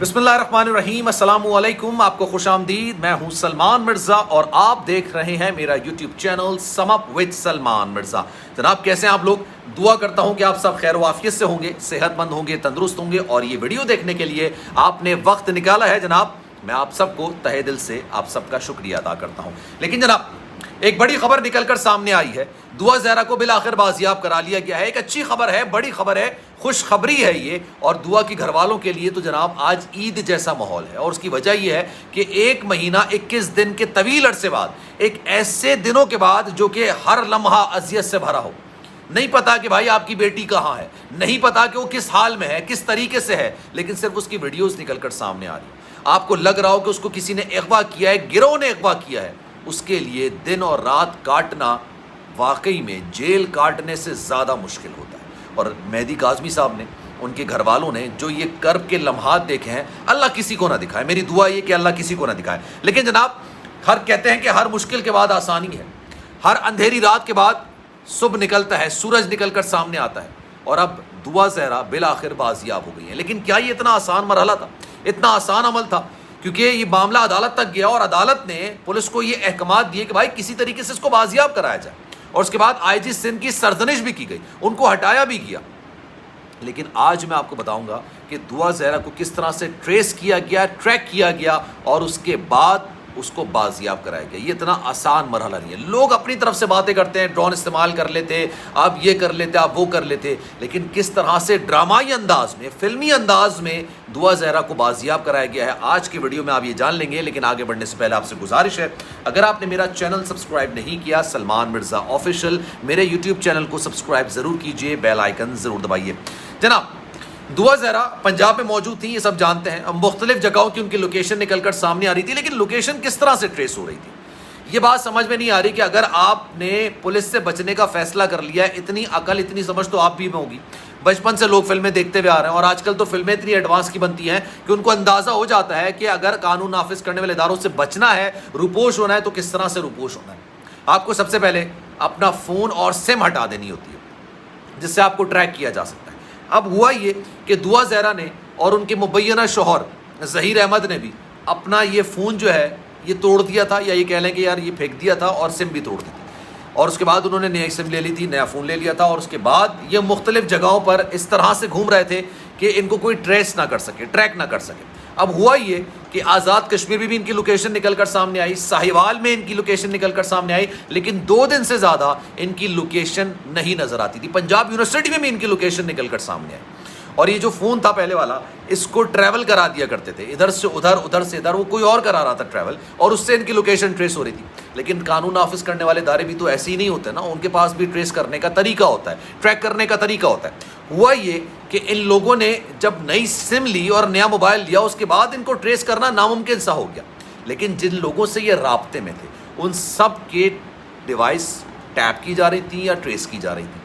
بسم اللہ الرحمن الرحیم، السلام علیکم، آپ کو خوش آمدید۔ میں ہوں سلمان مرزا اور آپ دیکھ رہے ہیں میرا YouTube channel some up with Salman Mirza. جناب کیسے ہیں آپ لوگ؟ دعا کرتا ہوں کہ آپ سب خیر و عافیت سے ہوں گے، صحت مند ہوں گے، تندرست ہوں گے، اور یہ ویڈیو دیکھنے کے لیے آپ نے وقت نکالا ہے جناب، میں آپ سب کو تہہ دل سے آپ سب کا شکریہ ادا کرتا ہوں۔ لیکن جناب ایک بڑی خبر نکل کر سامنے آئی ہے، دعا زہرا کو بالآخر بازیاب کرا لیا گیا ہے۔ ایک اچھی خبر ہے، بڑی خبر ہے، خوشخبری ہے یہ، اور دعا کی گھر والوں کے لیے تو جناب آج عید جیسا ماحول ہے، اور اس کی وجہ یہ ہے کہ 1 مہینہ 21 دن کے طویل عرصے بعد، ایک ایسے دنوں کے بعد جو کہ ہر لمحہ اذیت سے بھرا ہو، نہیں پتا کہ بھائی آپ کی بیٹی کہاں ہے، نہیں پتا کہ وہ کس حال میں ہے، کس طریقے سے ہے، لیکن صرف اس کی ویڈیوز نکل کر سامنے آ رہی ہے۔ آپ کو لگ رہا ہو کہ اس کو کسی نے اغوا کیا ہے، گروہ نے اغوا کیا ہے، اس کے لیے دن اور رات کاٹنا واقعی میں جیل کاٹنے سے زیادہ مشکل ہوتا ہے۔ اور مہدی کاظمی صاحب نے، ان کے گھر والوں نے جو یہ کرب کے لمحات دیکھے ہیں، اللہ کسی کو نہ دکھائے، میری دعا یہ کہ اللہ کسی کو نہ دکھائے۔ لیکن جناب کہتے ہیں کہ ہر مشکل کے بعد آسانی ہے، ہر اندھیری رات کے بعد صبح نکلتا ہے، سورج نکل کر سامنے آتا ہے، اور اب دعا زہرا بالآخر بازیاب ہو گئی ہیں۔ لیکن کیا یہ اتنا آسان مرحلہ تھا، اتنا آسان عمل تھا؟ کیونکہ یہ معاملہ عدالت تک گیا، اور عدالت نے پولیس کو یہ احکامات دیے کہ بھائی کسی طریقے سے اس کو بازیاب کرایا جائے، اور اس کے بعد آئی جی سندھ کی سرزنش بھی کی گئی، ان کو ہٹایا بھی گیا۔ لیکن آج میں آپ کو بتاؤں گا کہ دعا زہرا کو کس طرح سے ٹریس کیا گیا، ٹریک کیا گیا، اور اس کے بعد اس کو بازیاب کرایا گیا۔ یہ اتنا آسان مرحلہ نہیں ہے۔ لوگ اپنی طرف سے باتیں کرتے ہیں، ڈرون استعمال کر لیتے، آپ یہ کر لیتے، آپ وہ کر لیتے، لیکن کس طرح سے ڈرامائی انداز میں، فلمی انداز میں دعا زہرا کو بازیاب کرایا گیا ہے، آج کی ویڈیو میں آپ یہ جان لیں گے۔ لیکن آگے بڑھنے سے پہلے آپ سے گزارش ہے، اگر آپ نے میرا چینل سبسکرائب نہیں کیا، سلمان مرزا آفیشیل، میرے یوٹیوب چینل کو سبسکرائب ضرور کیجئے، بیل آئیکن ضرور دبائیے۔ جناب دعا زہرا پنجاب میں موجود تھی، یہ سب جانتے ہیں، مختلف جگہوں کی ان کی لوکیشن نکل کر سامنے آ رہی تھی، لیکن لوکیشن کس طرح سے ٹریس ہو رہی تھی یہ بات سمجھ میں نہیں آ رہی۔ کہ اگر آپ نے پولیس سے بچنے کا فیصلہ کر لیا ہے، اتنی عقل اتنی سمجھ تو آپ بھی میں ہوگی، بچپن سے لوگ فلمیں دیکھتے ہوئے آ رہے ہیں، اور آج کل تو فلمیں اتنی ایڈوانس کی بنتی ہیں کہ ان کو اندازہ ہو جاتا ہے کہ اگر قانون نافذ کرنے والے اداروں سے بچنا ہے، روپوش ہونا ہے، تو کس طرح سے روپوش ہونا ہے۔ آپ کو سب سے پہلے اپنا فون اور سم ہٹا دینی ہوتی ہے، جس سے آپ کو ٹریک کیا جا سکتا ہے۔ اب ہوا یہ کہ دعا زہرا نے اور ان کے مبینہ شوہر ظہیر احمد نے بھی اپنا یہ فون جو ہے یہ توڑ دیا تھا، یا یہ کہہ لیں کہ یار یہ پھینک دیا تھا، اور سم بھی توڑ دی تھی، اور اس کے بعد انہوں نے نئی سم لے لی تھی، نیا فون لے لیا تھا، اور اس کے بعد یہ مختلف جگہوں پر اس طرح سے گھوم رہے تھے کہ ان کو کوئی ٹریس نہ کر سکے، ٹریک نہ کر سکے۔ اب ہوا یہ کہ آزاد کشمیر میں بھی ان کی لوکیشن نکل کر سامنے آئی، ساہیوال میں ان کی لوکیشن نکل کر سامنے آئی، لیکن 2 دن سے زیادہ ان کی لوکیشن نہیں نظر آتی تھی۔ پنجاب یونیورسٹی میں بھی ان کی لوکیشن نکل کر سامنے آئی، اور یہ جو فون تھا پہلے والا، اس کو ٹریول کرا دیا کرتے تھے، ادھر سے ادھر، ادھر سے ادھر، وہ کوئی اور کرا رہا تھا ٹریول، اور اس سے ان کی لوکیشن ٹریس ہو رہی تھی۔ لیکن قانون نافذ کرنے والے ادارے بھی تو ایسے ہی نہیں ہوتے نا، ان کے پاس بھی ٹریس کرنے کا طریقہ ہوتا ہے، ٹریک کرنے کا طریقہ ہوتا ہے۔ ہوا یہ کہ ان لوگوں نے جب نئی سم لی اور نیا موبائل لیا، اس کے بعد ان کو ٹریس کرنا ناممکن سا ہو گیا۔ لیکن جن لوگوں سے یہ رابطے میں تھے، ان سب کے ڈیوائس ٹیپ کی جا رہی تھی یا ٹریس کی جا رہی تھی۔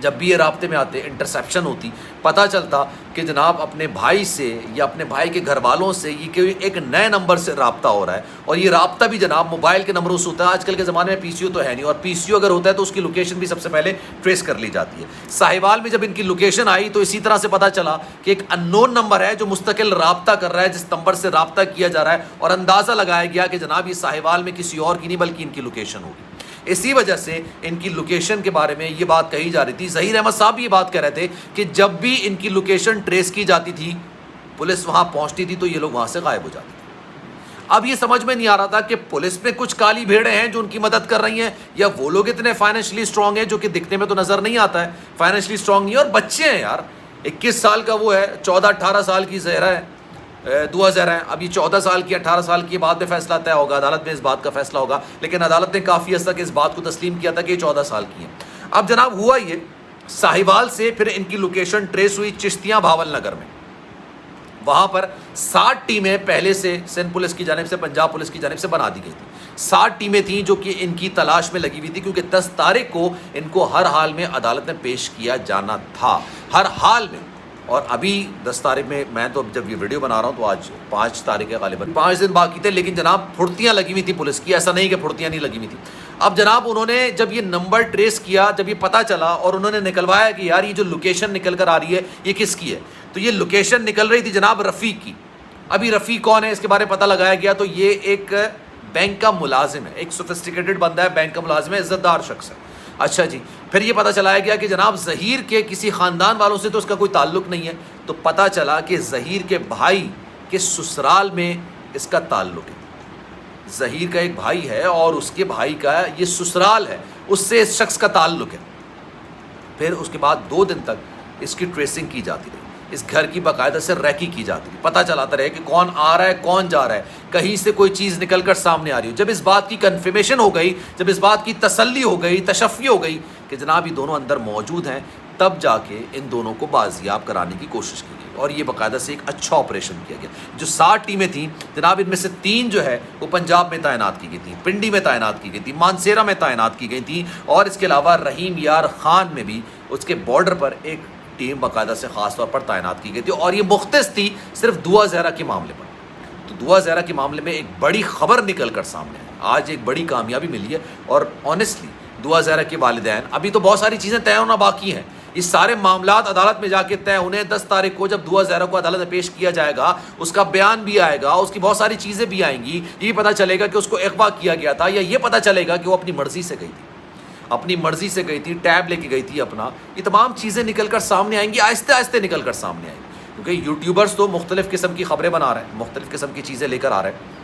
جب بھی یہ رابطے میں آتے، انٹرسیپشن ہوتی، پتہ چلتا کہ جناب اپنے بھائی سے یا اپنے بھائی کے گھر والوں سے یہ کہ ایک نئے نمبر سے رابطہ ہو رہا ہے، اور یہ رابطہ بھی جناب موبائل کے نمبروں سے ہوتا ہے۔ آج کل کے زمانے میں پی سی او تو ہے نہیں، اور پی سی او اگر ہوتا ہے تو اس کی لوکیشن بھی سب سے پہلے ٹریس کر لی جاتی ہے۔ ساہیوال میں جب ان کی لوکیشن آئی تو اسی طرح سے پتہ چلا کہ ایک ان نون نمبر ہے جو مستقل رابطہ کر رہا ہے، جس نمبر سے رابطہ کیا جا رہا ہے، اور اندازہ لگایا گیا کہ جناب یہ ساہیوال میں کسی اور کی نہیں بلکہ ان کی لوکیشن ہوگی۔ اسی وجہ سے ان کی لوکیشن کے بارے میں یہ بات کہی جا رہی تھی، ظہیر احمد صاحب یہ بات کہہ رہے تھے کہ جب بھی ان کی لوکیشن ٹریس کی جاتی تھی، پولیس وہاں پہنچتی تھی تو یہ لوگ وہاں سے غائب ہو جاتے تھے۔ اب یہ سمجھ میں نہیں آ رہا تھا کہ پولیس میں کچھ کالی بھیڑیں ہیں جو ان کی مدد کر رہی ہیں، یا وہ لوگ اتنے فائنینشلی اسٹرانگ ہیں جو کہ دکھنے میں تو نظر نہیں آتا ہے، فائنینشلی اسٹرانگ نہیں ہے، اور بچے ہیں یار، 21 سال کا وہ ہے، 14-18 سال کی زہرا ہے، دعا زہرا ہے، اب یہ 14 سال کی 18 سال کی بعد میں فیصلہ طے ہوگا، عدالت میں اس بات کا فیصلہ ہوگا، لیکن عدالت نے کافی حد تک اس بات کو تسلیم کیا تھا کہ یہ 14 سال کی ہیں۔ اب جناب ہوا یہ، ساہیوال سے پھر ان کی لوکیشن ٹریس ہوئی چشتیاں بھاول نگر میں، وہاں پر 60 ٹیمیں پہلے سے سندھ پولیس کی جانب سے، پنجاب پولیس کی جانب سے بنا دی گئی تھی۔ 60 ٹیمیں تھیں جو کہ ان کی تلاش میں لگی ہوئی تھی، کیونکہ 10 تاریخ کو ان کو ہر حال میں عدالت میں پیش کیا جانا تھا، ہر حال میں۔ اور ابھی 10 تاریخ میں تو جب یہ ویڈیو بنا رہا ہوں تو آج 5 تاریخ ہے غالباً، 5 دن باقی تھے، لیکن جناب پھرتیاں لگی ہوئی تھی پولیس کی، ایسا نہیں کہ پھرتیاں نہیں لگی ہوئی تھی۔ اب جناب انہوں نے جب یہ نمبر ٹریس کیا، جب یہ پتہ چلا اور انہوں نے نکلوایا کہ یار یہ جو لوکیشن نکل کر آ رہی ہے یہ کس کی ہے، تو یہ لوکیشن نکل رہی تھی جناب رفیق کی۔ ابھی رفیق کون ہے اس کے بارے میں پتہ لگایا گیا، تو یہ ایک بینک کا ملازم ہے، ایک سوفسٹیکیٹڈ بندہ ہے، بینک کا ملازم ہے، عزت دار شخص ہے۔ اچھا جی، پھر یہ پتہ چلایا گیا کہ جناب ظہیر کے کسی خاندان والوں سے تو اس کا کوئی تعلق نہیں ہے، تو پتہ چلا کہ ظہیر کے بھائی کے سسرال میں اس کا تعلق ہے۔ ظہیر کا ایک بھائی ہے اور اس کے بھائی کا یہ سسرال ہے، اس سے اس شخص کا تعلق ہے۔ پھر اس کے بعد 2 دن تک اس کی ٹریسنگ کی جاتی رہی، اس گھر کی باقاعدہ سے ریکی کی جاتی رہی، پتہ چلاتا رہے کہ کون آ رہا ہے کون جا رہا ہے، کہیں سے کوئی چیز نکل کر سامنے آ رہی ہو۔ جب اس بات کی کنفرمیشن ہو گئی، جب اس بات کی تسلی ہو گئی، تشفی ہو گئی کہ جناب یہ دونوں اندر موجود ہیں، تب جا کے ان دونوں کو بازیاب کرانے کی کوشش کی گئی، اور یہ باقاعدہ سے ایک اچھا آپریشن کیا گیا۔ جو 60 ٹیمیں تھیں جناب، ان میں سے 3 جو ہے وہ پنجاب میں تعینات کی گئی تھیں، پنڈی میں تعینات کی گئی تھیں، مانسیرا میں تعینات کی گئی تھیں، اور اس کے علاوہ رحیم یار خان میں بھی اس کے بارڈر پر ایک ٹیم باقاعدہ سے خاص طور پر تعینات کی گئی تھی، اور یہ مختص تھی صرف دعا زہرا کے معاملے پر۔ تو دعا زہرا کے معاملے میں ایک بڑی خبر نکل کر سامنے ہے، آج ایک بڑی کامیابی ملی ہے، اور آنیسٹلی دعا زہرا کے والدین، ابھی تو بہت ساری چیزیں طے ہونا باقی ہیں، یہ سارے معاملات عدالت میں جا کے طے ہونے۔ 10 تاریخ کو جب دعا زہرا کو عدالت میں پیش کیا جائے گا، اس کا بیان بھی آئے گا، اس کی بہت ساری چیزیں بھی آئیں گی، یہ پتہ چلے گا کہ اس کو اغوا کیا گیا تھا، یا یہ پتہ چلے گا کہ وہ اپنی مرضی سے گئی تھی، اپنی مرضی سے گئی تھی، ٹیب لے کے گئی تھی اپنا۔ یہ تمام چیزیں نکل کر سامنے آئیں گی، آہستہ آہستہ نکل کر سامنے آئیں گی، کیونکہ یوٹیوبرز تو مختلف قسم کی خبریں بنا رہے ہیں، مختلف قسم کی چیزیں لے کر آ رہے ہیں،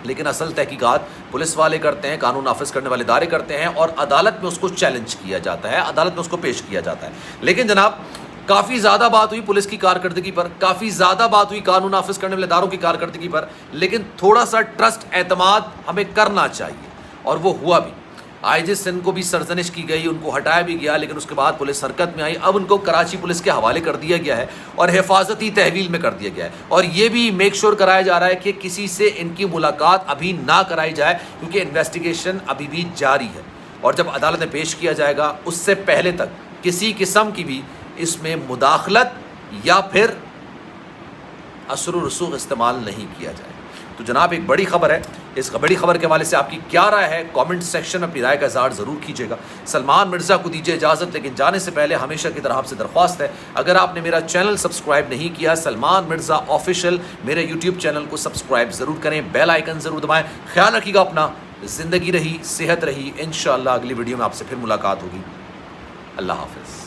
لیکن اصل تحقیقات پولیس والے کرتے ہیں، قانون نافذ کرنے والے ادارے کرتے ہیں، اور عدالت میں اس کو چیلنج کیا جاتا ہے، عدالت میں اس کو پیش کیا جاتا ہے۔ لیکن جناب کافی زیادہ بات ہوئی پولیس کی کارکردگی پر، کافی زیادہ بات ہوئی قانون نافذ کرنے والے اداروں کی کارکردگی پر، لیکن تھوڑا سا ٹرسٹ اعتماد ہمیں کرنا چاہیے، اور وہ ہوا بھی۔ آئی جی سندھ کو بھی سرزنش کی گئی، ان کو ہٹایا بھی گیا، لیکن اس کے بعد پولیس حرکت میں آئی، اب ان کو کراچی پولیس کے حوالے کر دیا گیا ہے اور حفاظتی تحویل میں کر دیا گیا ہے، اور یہ بھی میک شور کرایا جا رہا ہے کہ کسی سے ان کی ملاقات ابھی نہ کرائی جائے، کیونکہ انویسٹیگیشن ابھی بھی جاری ہے، اور جب عدالت میں پیش کیا جائے گا اس سے پہلے تک کسی قسم کی بھی اس میں مداخلت یا پھر اثر و رسوخ استعمال نہیں کیا جائے۔ تو جناب ایک بڑی خبر ہے، اس بڑی خبر کے حوالے سے آپ کی کیا رائے ہے؟ کامنٹ سیکشن میں اپنی رائے کا اظہار ضرور کیجیے گا۔ سلمان مرزا کو دیجیے اجازت، لیکن جانے سے پہلے ہمیشہ کی طرح آپ سے درخواست ہے، اگر آپ نے میرا چینل سبسکرائب نہیں کیا سلمان مرزا آفیشیل، میرے یوٹیوب چینل کو سبسکرائب ضرور کریں، بیل آئیکن ضرور دبائیں۔ خیال رکھیے گا اپنا، زندگی رہی، صحت رہی، انشاءاللہ اگلی ویڈیو میں آپ سے پھر ملاقات ہوگی۔ اللہ حافظ۔